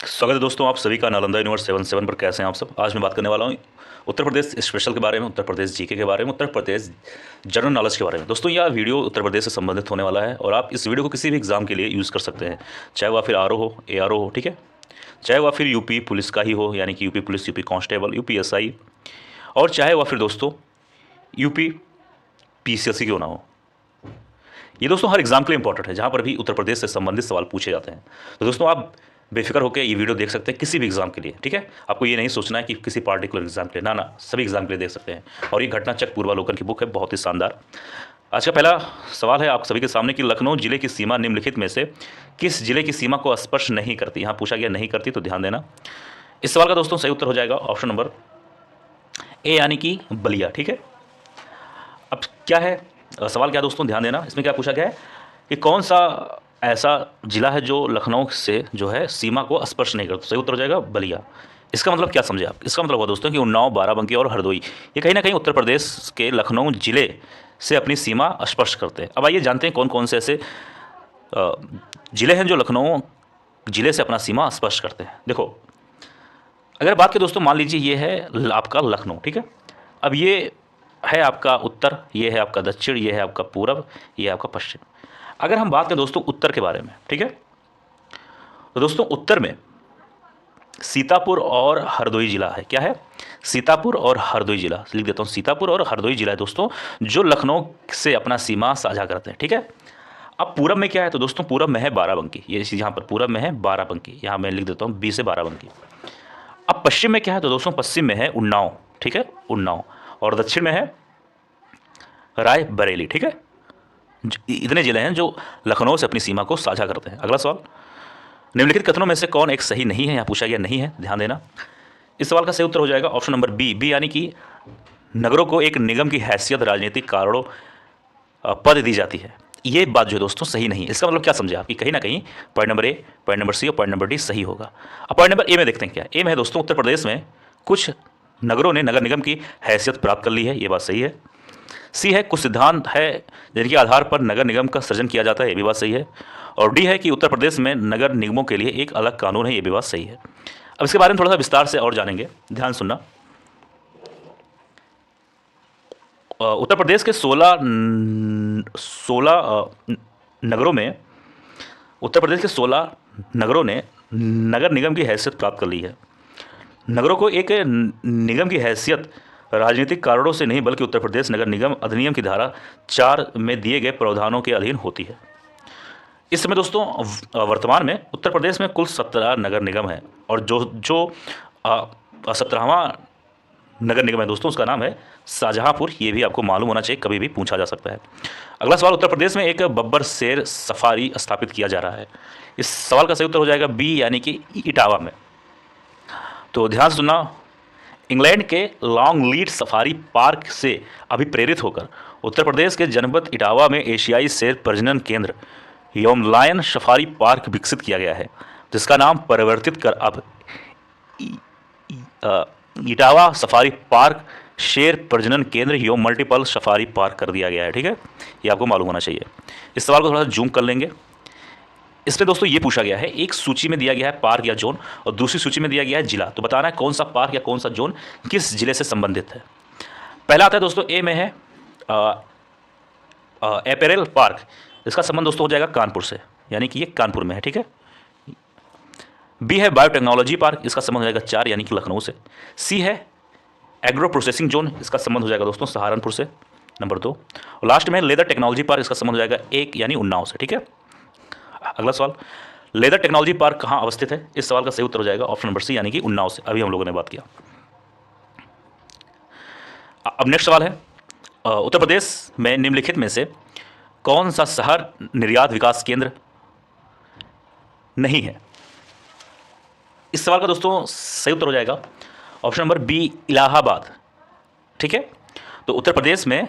स्वागत है दोस्तों आप सभी का नालंदा यूनिवर्स 77 पर। कैसे हैं आप सब। आज मैं बात करने वाला हूं उत्तर प्रदेश स्पेशल के बारे में, उत्तर प्रदेश जीके के बारे में, उत्तर प्रदेश जनरल नॉलेज के बारे में। दोस्तों यह वीडियो उत्तर प्रदेश से संबंधित होने वाला है और आप इस वीडियो को किसी भी एग्जाम के लिए यूज़ कर सकते हैं, चाहे वह फिर आर हो, ARO हो, ठीक है, चाहे वह फिर यूपी पुलिस का ही हो, यानी कि UP police, UP constable, UPSI, और चाहे वह फिर दोस्तों यूपी PCSC क्यों ना हो। ये दोस्तों हर एग्जाम के लिए इंपॉर्टेंट है, जहाँ पर भी उत्तर प्रदेश से संबंधित सवाल पूछे जाते हैं। तो दोस्तों आप बेफिक्र होकर ये वीडियो देख सकते हैं किसी भी एग्जाम के लिए, ठीक है। आपको ये नहीं सोचना है कि किसी पार्टिकुलर एग्जाम के लिए, ना ना, सभी एग्जाम के लिए देख सकते हैं। और ये घटना चक्र पूर्वालोकन की बुक है, बहुत ही शानदार। आज का पहला सवाल है आप सभी के सामने कि लखनऊ जिले की सीमा निम्नलिखित में से किस जिले की सीमा को स्पर्श नहीं करती। यहाँ पूछा गया नहीं करती, तो ध्यान देना। इस सवाल का दोस्तों सही उत्तर हो जाएगा ऑप्शन नंबर ए, यानी कि बलिया, ठीक है। अब क्या है सवाल, क्या दोस्तों ध्यान देना। इसमें क्या पूछा गया है कि कौन सा ऐसा जिला है जो लखनऊ से जो है सीमा को स्पर्श नहीं करता। सही उत्तर हो जाएगा बलिया। इसका मतलब क्या समझे आप। इसका मतलब हुआ दोस्तों कि उन्नाव, बाराबंकी और हरदोई ये कहीं ना कहीं उत्तर प्रदेश के लखनऊ जिले से अपनी सीमा स्पर्श करते हैं। अब आइए जानते हैं कौन कौन से ऐसे जिले हैं जो लखनऊ जिले से अपना सीमा स्पर्श करते हैं। देखो, अगर बात करें दोस्तों, मान लीजिए ये है आपका लखनऊ, ठीक है। अब ये है आपका उत्तर, ये है आपका दक्षिण, ये है आपका पूरब, ये है आपका पश्चिम। अगर हम बात करें दोस्तों उत्तर के बारे में, ठीक है, तो दोस्तों उत्तर में सीतापुर और हरदोई जिला है। क्या है? सीतापुर और हरदोई जिला। लिख देता हूँ, सीतापुर और हरदोई जिला है दोस्तों, जो लखनऊ से अपना सीमा साझा करते हैं, ठीक है। अब पूरब में क्या है, तो दोस्तों पूरब में है बाराबंकी। ये यहाँ पर पूरब में है बाराबंकी, यहाँ मैं लिख देता हूँ B से बाराबंकी। अब पश्चिम में क्या है, तो दोस्तों पश्चिम में है उन्नाव, ठीक है, उन्नाव। और दक्षिण में है रायबरेली, ठीक है। इतने जिले हैं जो लखनऊ से अपनी सीमा को साझा करते हैं। अगला सवाल, निम्नलिखित कथनों में से कौन एक सही नहीं है। यहाँ पूछा गया नहीं है, ध्यान देना। इस सवाल का सही उत्तर हो जाएगा ऑप्शन नंबर बी, यानी कि नगरों को एक निगम की हैसियत राजनीतिक कारणों पद दी जाती है। ये बात जो है दोस्तों सही नहीं है। इसका मतलब क्या समझे आप कि कहीं ना कहीं point number A, point number C और पॉइंट नंबर डी सही होगा। अब पॉइंट नंबर ए में देखते हैं क्या। ए में है दोस्तों उत्तर प्रदेश में कुछ नगरों ने नगर निगम की हैसियत प्राप्त कर ली है, ये बात सही है। सी है कुछ सिद्धांत है जिनके आधार पर नगर निगम का सृजन किया जाता है, ये भी बात सही है। और डी है कि उत्तर प्रदेश में नगर निगमों के लिए एक अलग कानून है, ये भी बात सही है। अब इसके बारे में थोड़ा सा विस्तार से और जानेंगे, ध्यान सुनना। उत्तर प्रदेश के 16 नगरों में, उत्तर प्रदेश के 16 नगरों ने नगर निगम की हैसियत प्राप्त कर ली है। नगरों को एक निगम की हैसियत राजनीतिक कारणों से नहीं, बल्कि उत्तर प्रदेश नगर निगम अधिनियम की धारा 4 में दिए गए प्रावधानों के अधीन होती है। इस समय दोस्तों वर्तमान में उत्तर प्रदेश में कुल 17 नगर निगम है, और जो 17वां नगर निगम है दोस्तों, उसका नाम है शाहजहांपुर। ये भी आपको मालूम होना चाहिए, कभी भी पूछा जा सकता है। अगला सवाल, उत्तर प्रदेश में एक बब्बर शेर सफारी स्थापित किया जा रहा है। इस सवाल का सही उत्तर हो जाएगा बी, यानी कि इटावा में। तो ध्यान सुनना, इंग्लैंड के लॉन्ग लीड सफारी पार्क से अभिप्रेरित होकर उत्तर प्रदेश के जनपद इटावा में एशियाई शेर प्रजनन केंद्र योमलायन सफारी पार्क विकसित किया गया है, जिसका नाम परिवर्तित कर अब इटावा सफारी पार्क शेर प्रजनन केंद्र योम मल्टीपल सफारी पार्क कर दिया गया है, ठीक है। ये आपको मालूम होना चाहिए। इस सवाल को थोड़ा सा जूम कर लेंगे। इसमें दोस्तों ये पूछा गया है, एक सूची में दिया गया है पार्क या जोन, और दूसरी सूची में दिया गया है जिला। तो बताना है कौन सा पार्क या कौन सा जोन किस जिले से संबंधित है। पहला आता है दोस्तों ए में है एपेरेल पार्क। इसका संबंध दोस्तों हो जाएगा कानपुर से, यानी कि ये कानपुर में है, ठीक है। बी है बायोटेक्नोलॉजी पार्क, इसका संबंध हो जाएगा 4, यानी कि लखनऊ से। सी है एग्रो प्रोसेसिंग जोन, इसका संबंध हो जाएगा दोस्तों सहारनपुर से, नंबर 2। और लास्ट में लेदर टेक्नोलॉजी पार्क, इसका संबंध हो जाएगा 1, यानी उन्नाव से, ठीक है। अगला सवाल, लेदर टेक्नोलॉजी पार्क कहाँ अवस्थित है। इस सवाल का सही उत्तर हो जाएगा ऑप्शन नंबर सी, यानी कि उन्नाव से। अभी हम लोगों ने बात किया। अब नेक्स्ट सवाल है, उत्तर प्रदेश में निम्नलिखित में से कौन सा शहर निर्यात विकास केंद्र नहीं है। इस सवाल का दोस्तों सही उत्तर हो जाएगा ऑप्शन नंबर बी, इलाहाबाद, ठीक है। तो उत्तर प्रदेश में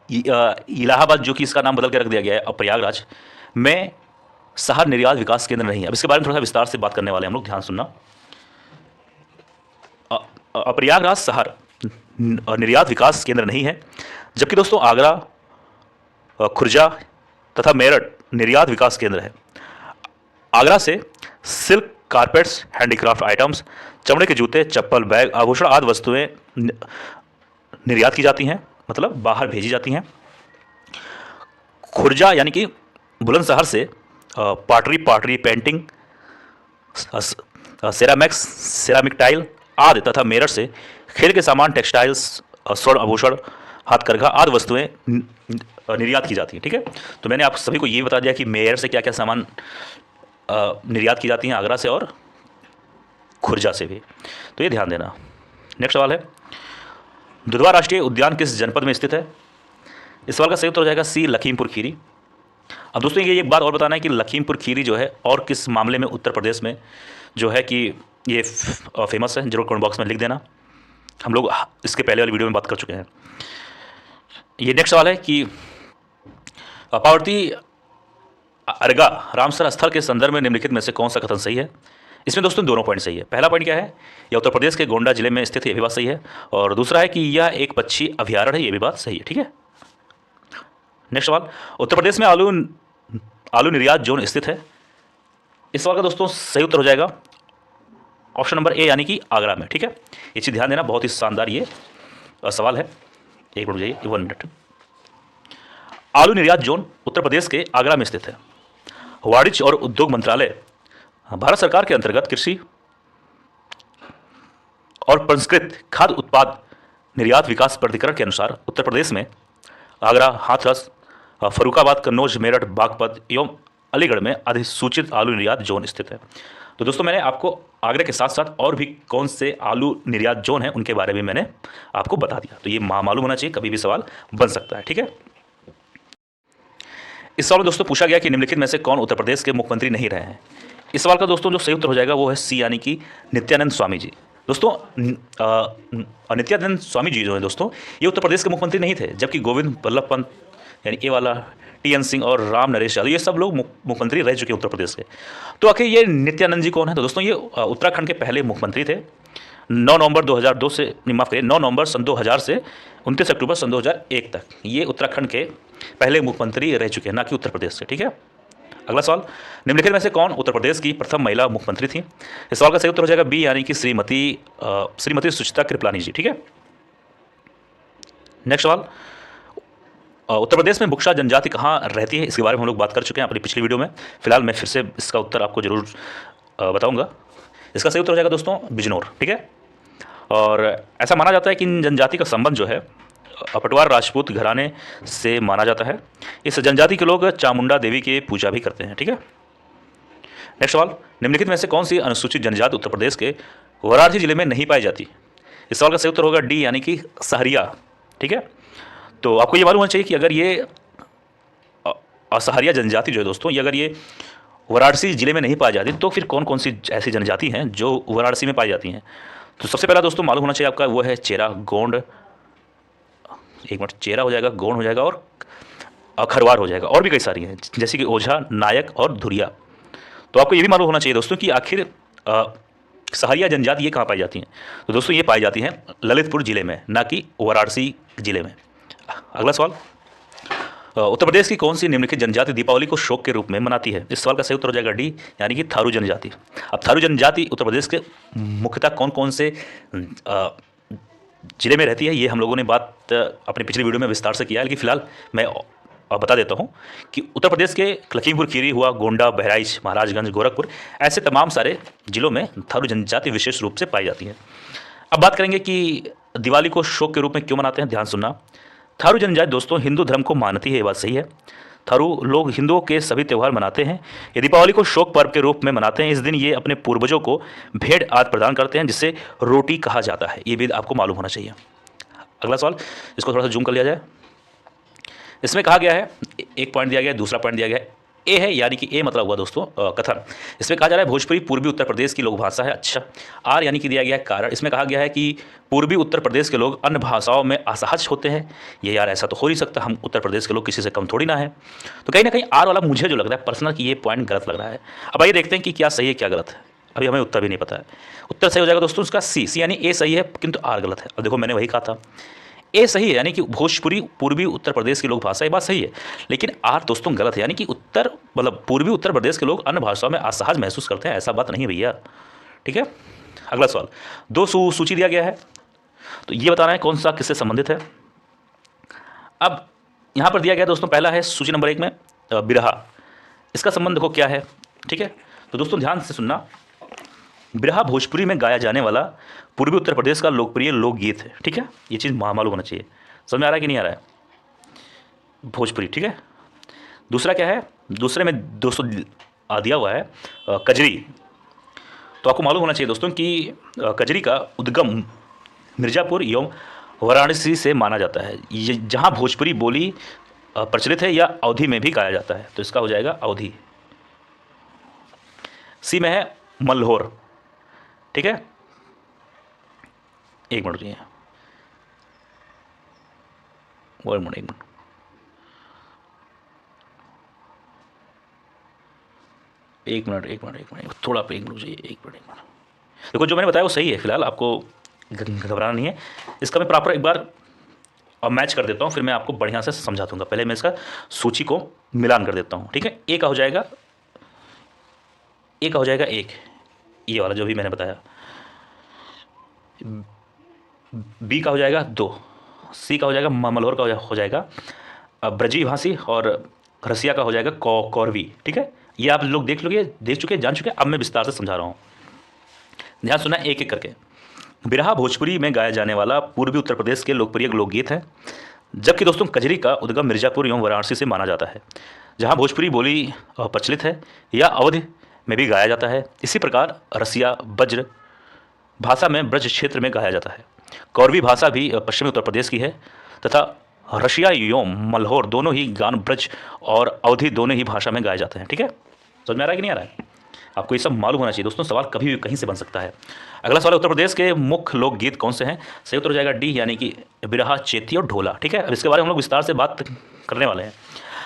इलाहाबाद, जो कि इसका नाम बदल के रख दिया गया है अब प्रयागराज, में शहर निर्यात विकास केंद्र नहीं है। अब इसके बारे में थोड़ा सा विस्तार से बात करने वाले हैं हम लोग, ध्यान सुनना। प्रयागराज शहर निर्यात विकास केंद्र नहीं है, जबकि दोस्तों आगरा, खुर्जा तथा मेरठ निर्यात विकास केंद्र है। आगरा से सिल्क कारपेट्स, हैंडीक्राफ्ट आइटम्स, चमड़े के जूते, चप्पल, बैग, आभूषण आदि वस्तुएं निर्यात की जाती हैं, मतलब बाहर भेजी जाती हैं। खुर्जा यानी कि बुलंदशहर से pottery painting, ceramics, ceramic tile आदि तथा मेरठ से खेल के सामान, टेक्सटाइल्स, स्वर्ण आभूषण, हाथकरघा आदि वस्तुएं निर्यात की जाती हैं। ठीक है, तो मैंने आप सभी को ये बता दिया कि मेरठ से क्या क्या सामान निर्यात की जाती हैं, आगरा से और खुर्जा से भी, तो ये ध्यान देना। नेक्स्ट सवाल है, दुधवा राष्ट्रीय उद्यान किस जनपद में स्थित है? इस सवाल का सही उत्तर हो जाएगा सी, लखीमपुर खीरी। अब दोस्तों ये एक बात और बताना है कि लखीमपुर खीरी जो है और किस मामले में उत्तर प्रदेश में जो है कि ये फेमस है, जरूर कमेंट बॉक्स में लिख देना। हम लोग इसके पहले वाली वीडियो में बात कर चुके हैं। ये नेक्स्ट सवाल है कि पावर्ती अर्गा रामसर स्थल के संदर्भ में निम्नलिखित में से कौन सा कथन सही है? इसमें दोस्तों दोनों पॉइंट सही है। पहला पॉइंट क्या है, यह उत्तर प्रदेश के गोंडा जिले में स्थित है, ये भी बात सही है। और दूसरा है कि यह एक पक्षी अभ्यारण्य है, ये भी बात सही है। ठीक है, नेक्स्ट सवाल, उत्तर प्रदेश में आलू निर्यात जोन स्थित है? इस सवाल का दोस्तों सही उत्तर हो जाएगा ऑप्शन नंबर ए यानी कि आगरा में। ठीक है, ये चीज़ ध्यान देना, बहुत ही शानदार ये सवाल है। एक मिनट जाइए, 1 मिनट। आलू निर्यात जोन उत्तर प्रदेश के आगरा में स्थित है। वाणिज्य और उद्योग मंत्रालय भारत सरकार के अंतर्गत कृषि और प्रसंस्कृत खाद्य उत्पाद निर्यात विकास प्राधिकरण के अनुसार उत्तर प्रदेश में आगरा, हाथरस, फर्रुखाबाद, कन्नौज, मेरठ, बागपत एवं अलीगढ़ में अधिसूचित आलू निर्यात जोन स्थित है। तो दोस्तों मैंने आपको आगरा के साथ साथ और भी कौन से आलू निर्यात जोन हैं उनके बारे में मैंने आपको बता दिया, तो ये मालूम होना चाहिए, कभी भी सवाल बन सकता है। ठीक है, इस सवाल में दोस्तों पूछा गया कि निम्नलिखित में से कौन उत्तर प्रदेश के मुख्यमंत्री नहीं रहे हैं? इस सवाल का दोस्तों जो सही उत्तर हो जाएगा वो है सी यानी कि नित्यानंद स्वामी जी। दोस्तों नित्यानंद स्वामी जी जो है दोस्तों ये उत्तर प्रदेश के मुख्यमंत्री नहीं थे, जबकि गोविंद बल्लभ पंत यानी ये वाला TN सिंह और राम नरेश यादव ये सब लोग मुख्यमंत्री रह चुके हैं उत्तर प्रदेश के। तो आखिर ये नित्यानंद जी कौन है? तो दोस्तों ये उत्तराखंड के पहले मुख्यमंत्री थे। 9 नवंबर 2002 से माफ़ करिए 9 नवंबर सन 2000 से 29 अक्टूबर सन 2001 तक ये उत्तराखंड के पहले मुख्यमंत्री रह चुके हैं, ना कि उत्तर प्रदेश से। ठीक है, अगला सवाल, निम्नलिखित में से कौन उत्तर प्रदेश की प्रथम महिला मुख्यमंत्री थी? इस सवाल का सही उत्तर हो जाएगा बी यानी कि श्रीमती सुचित्रा कृपलानी जी। ठीक है, नेक्स्ट सवाल, उत्तर प्रदेश में बुक्शा जनजाति कहाँ रहती है? इसके बारे में हम लोग बात कर चुके हैं अपनी पिछली वीडियो में। फिलहाल मैं फिर से इसका उत्तर आपको जरूर बताऊंगा। इसका सही उत्तर हो जाएगा दोस्तों बिजनौर। ठीक है, और ऐसा माना जाता है कि इन जनजाति का संबंध जो है पटवार राजपूत घराने से माना जाता है। इस जनजाति के लोग चामुंडा देवी की पूजा भी करते हैं। ठीक है, नेक्स्ट सवाल, निम्नलिखित में से कौन सी अनुसूचित जनजाति उत्तर प्रदेश के वाराणसी जिले में नहीं पाई जाती? इस सवाल का सही उत्तर होगा डी यानी कि सहरिया। ठीक है, तो आपको ये मालूम होना चाहिए कि अगर ये असहरिया जनजाति जो है दोस्तों ये अगर ये वाराणसी जिले में नहीं पाई जाती तो फिर कौन कौन सी ऐसी जनजाति हैं जो वाराणसी में पाई जाती हैं? तो सबसे पहला दोस्तों मालूम होना चाहिए आपका वो है चेरा, गोंड, एक मिनट, चेरा हो जाएगा, गोंड हो जाएगा और खरवार हो जाएगा, और भी कई सारी हैं जैसे कि ओझा, नायक और धुरिया। तो आपको ये भी मालूम होना चाहिए दोस्तों कि आखिर सहरिया जनजाति ये कहाँ पाई जाती हैं? तो दोस्तों ये पाई जाती हैं ललितपुर जिले में, ना कि वाराणसी जिले में। अगला सवाल, उत्तर प्रदेश की कौन सी निम्नलिखित जनजाति दीपावली को शोक के रूप में मनाती है? इस सवाल का सही उत्तर हो जाएगा डी यानी कि थारू जनजाति। अब थारू जनजाति उत्तर प्रदेश के मुख्यतः कौन कौन से जिले में रहती है ये हम लोगों ने बात अपनी पिछली वीडियो में विस्तार से किया है, लेकिन फिलहाल मैं बता देता हूँ कि उत्तर प्रदेश के लखीमपुर खीरी हुआ, गोंडा, बहराइच, महाराजगंज, गोरखपुर, ऐसे तमाम सारे जिलों में थारू जनजाति विशेष रूप से पाई जाती है। अब बात करेंगे कि दिवाली को शोक के रूप में क्यों मनाते हैं, ध्यान सुनना। थारू जनजाति दोस्तों हिंदू धर्म को मानती है, ये बात सही है। थारू लोग हिंदुओं के सभी त्यौहार मनाते हैं। ये दीपावली को शोक पर्व के रूप में मनाते हैं। इस दिन ये अपने पूर्वजों को भेंट आदि प्रदान करते हैं जिसे रोटी कहा जाता है, ये भी आपको मालूम होना चाहिए। अगला सवाल, इसको थोड़ा सा जूम कर लिया जाए। इसमें कहा गया है, एक पॉइंट दिया गया है, दूसरा पॉइंट दिया गया है, ए है यानी कि ए मतलब हुआ दोस्तों कथन। इसमें कहा जा रहा है भोजपुरी पूर्वी उत्तर प्रदेश की लोक भाषा है। अच्छा, आर यानी कि दिया गया है कारण। इसमें कहा गया है कि पूर्वी उत्तर प्रदेश के लोग अन्य भाषाओं में असहज होते हैं। ये यार ऐसा तो हो नहीं सकता, हम उत्तर प्रदेश के लोग किसी से कम थोड़ी ना है। तो कहीं ना कहीं आर वाला मुझे जो लग रहा है पर्सनल कि ये पॉइंट गलत लग रहा है। अब आइए देखते हैं कि क्या सही है क्या गलत है। अभी हमें उत्तर भी नहीं पता है। उत्तर सही हो जाएगा दोस्तों उसका सी यानी ए सही है किंतु आर गलत है। अब देखो मैंने वही कहा था, ए सही है, यानी कि भोजपुरी पूर्वी उत्तर प्रदेश के लोग भाषा, ये बात सही है। लेकिन आर दोस्तों गलत है, यानी कि उत्तर मतलब पूर्वी उत्तर प्रदेश के लोग अन्य भाषाओं में असहज महसूस करते हैं, ऐसा बात नहीं है भैया। ठीक है, अगला सवाल, दो सूची दिया गया है, तो ये बताना है कौन सा किससे संबंधित है। अब यहाँ पर दिया गया दोस्तों, पहला है सूची नंबर 1 में बिरहा, इसका संबंध देखो क्या है। ठीक है, तो दोस्तों ध्यान से सुनना, बिरहा भोजपुरी में गाया जाने वाला पूर्वी उत्तर प्रदेश का लोकप्रिय लोकगीत है। ठीक है, ये चीज़ मालूम होना चाहिए। समझ में आ रहा है कि नहीं आ रहा है? भोजपुरी। ठीक है, दूसरा क्या है, दूसरे में दोस्तों दिया हुआ है कजरी। तो आपको मालूम होना चाहिए दोस्तों कि कजरी का उद्गम मिर्ज़ापुर एवं वाराणसी से माना जाता है, ये जहाँ भोजपुरी बोली प्रचलित है या अवधि में भी गाया जाता है, तो इसका हो जाएगा अवधि। सी में है मल्होर। ठीक है, एक मिनट रुकिए, एक मिनट थोड़ा पे एक मिनट। देखो जो मैंने बताया वो सही है, फिलहाल आपको घबराना नहीं है। इसका मैं प्रॉपर एक बार मैच कर देता हूँ, फिर मैं आपको बढ़िया से समझा दूंगा। पहले मैं इसका सूची को मिलान कर देता हूँ। ठीक है, ए का हो जाएगा, एक, ये वाला जो भी मैंने बताया। बी का हो जाएगा 2, सी का हो जाएगा मल्होर का हो जाएगा ब्रजी भाषी, और रसिया का हो जाएगा कौरवी। ठीक है, ये आप लोग देख चुके, जान चुके। अब मैं विस्तार से समझा रहा हूँ, ध्यान सुना एक एक करके। बिरहा भोजपुरी में गाया जाने वाला पूर्वी उत्तर प्रदेश के लोकप्रिय लोकगीत है, जबकि दोस्तों कजरी का उद्गम मिर्ज़ापुर एवं वाराणसी से माना जाता है, जहाँ भोजपुरी बोली प्रचलित है या अवध में भी गाया जाता है। इसी प्रकार रसिया ब्रज भाषा में ब्रज क्षेत्र में गाया जाता है। कौरवी भाषा भी पश्चिमी उत्तर प्रदेश की है, तथा रशिया एवं मल्होर दोनों ही गान ब्रज और अवधि दोनों ही भाषा में गाए जाते हैं। ठीक है, समझ में आ रहा है कि नहीं आ रहा है? आपको ये सब मालूम होना चाहिए दोस्तों, सवाल कभी भी कहीं से बन सकता है। अगला सवाल, उत्तर प्रदेश के मुख्य लोकगीत कौन से हैं? सही उत्तर हो जाएगा डी, यानी कि बिरहा, चेती और ढोला। ठीक है, अब इसके बारे में हम लोग विस्तार से बात करने वाले हैं।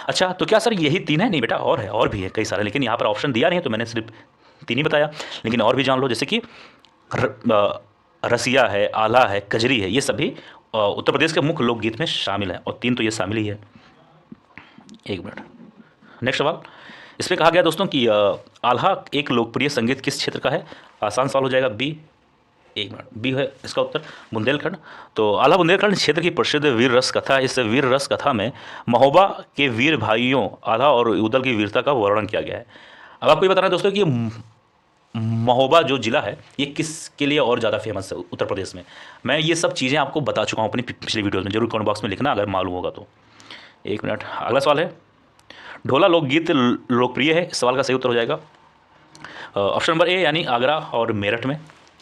अच्छा, तो क्या सर यही 3 है? नहीं बेटा, और है, और भी है कई सारे, लेकिन यहाँ पर ऑप्शन दिया नहीं है तो मैंने सिर्फ 3 ही बताया, लेकिन और भी जान लो, जैसे कि रसिया है, आला है, कजरी है, ये सभी उत्तर प्रदेश के मुख्य लोकगीत में शामिल है, और 3 तो ये शामिल ही है। एक मिनट, नेक्स्ट सवाल, इसमें कहा गया दोस्तों कि आल्हा एक लोकप्रिय संगीत किस क्षेत्र का है? आसान सवाल हो जाएगा बी। एक मिनट, बी है इसका उत्तर, बुंदेलखंड। तो आल्हा बुंदेलखंड क्षेत्र की प्रसिद्ध वीर रस कथा, इस वीर रस कथा में महोबा के वीर भाइयों आल्हा और उदल की वीरता का वर्णन किया गया है। अब आपको ये बताना है दोस्तों कि महोबा जो जिला है ये किसके लिए और ज़्यादा फेमस है उत्तर प्रदेश में? मैं ये सब चीज़ें आपको बता चुका हूँ अपनी पिछली वीडियो में, जरूर कमेंट बॉक्स में लिखना अगर मालूम होगा तो। एक मिनट, अगला सवाल है, ढोला लोकगीत लोकप्रिय है, इस सवाल का सही उत्तर हो जाएगा ऑप्शन नंबर ए, यानी आगरा और मेरठ में।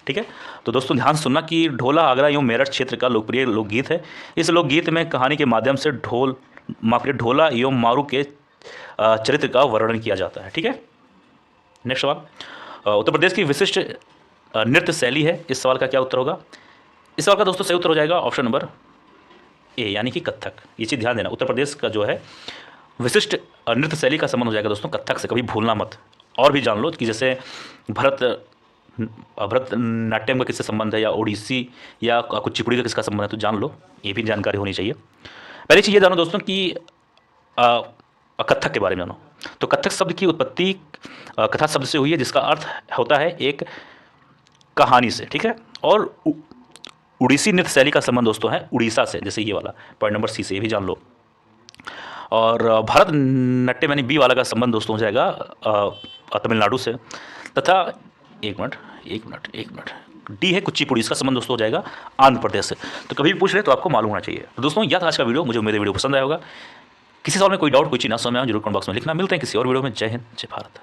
ठीक है, तो दोस्तों ध्यान सुनना कि ढोला आगरा एवं मेरठ क्षेत्र का लोकप्रिय लोकगीत है। इस लोकगीत में कहानी के माध्यम से ढोला एवं मारू के चरित्र का वर्णन किया जाता है। ठीक है, नेक्स्ट सवाल, उत्तर प्रदेश की विशिष्ट नृत्य शैली है, इस सवाल का क्या उत्तर होगा? इस सवाल का दोस्तों सही उत्तर हो जाएगा ऑप्शन नंबर ए, यानी कि कथक। ये चीज़ ध्यान देना, उत्तर प्रदेश का जो है विशिष्ट नृत्य शैली का संबंध हो जाएगा दोस्तों कथक से, कभी भूलना मत। और भी जान लो कि जैसे भरतनाट्यम का किससे संबंध है, या ओडिसी या कुचिपुड़ी का किसका संबंध है, तो जान लो, ये भी जानकारी होनी चाहिए। पहली चीज़ ये जानो दोस्तों कि कथक के बारे में जानो। तो कथक शब्द की उत्पत्ति कथा शब्द से हुई है, जिसका अर्थ होता है एक कहानी से। ठीक है, और उड़ीसी नृत्य शैली का संबंध दोस्तों है उड़ीसा से, जैसे ये वाला पॉइंट नंबर सी से, ये भी जान लो। और भरतनाट्यम यानी बी वाला का संबंध दोस्तों हो जाएगा तमिलनाडु से, तथा एक मिनट डी है कुचिपुड़ी, इसका संबंध दोस्तों हो जाएगा आंध्र प्रदेश से। तो कभी भी पूछ रहे तो आपको मालूम होना चाहिए। तो दोस्तों यह था आज का वीडियो, मुझे उम्मीद है वीडियो पसंद आया होगा। किसी सवाल में कोई डाउट, कोई चीज़ ना समझ में आए जरूर कमेंट बॉक्स में लिखना। मिलते हैं किसी और वीडियो में। जय हिंद, जय भारत।